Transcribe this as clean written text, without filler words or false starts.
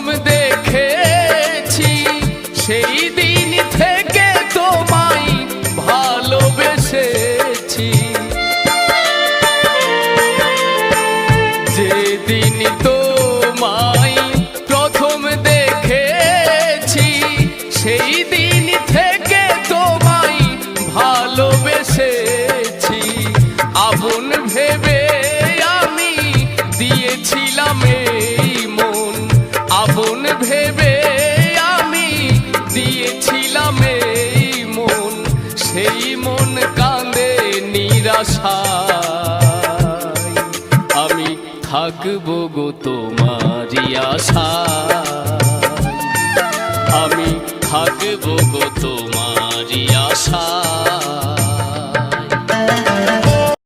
প্রথম দেখেছি সেই দিন থেকে তোমায় ভালোবেসেছি। যেদিন তোমায় প্রথম দেখেছি সেই দিন থেকে তোমায় ভালোবেসেছি। আপন ভেবে আমি দিয়েছিলাম এই মন, আপন ভেবে আমি দিয়েছিলাম এই মন। সেই মন কাঁদে নিরাশায়, আমি থাকবো গো তোমারই আশায়, আমি থাকবো গো তোমারই আশায়।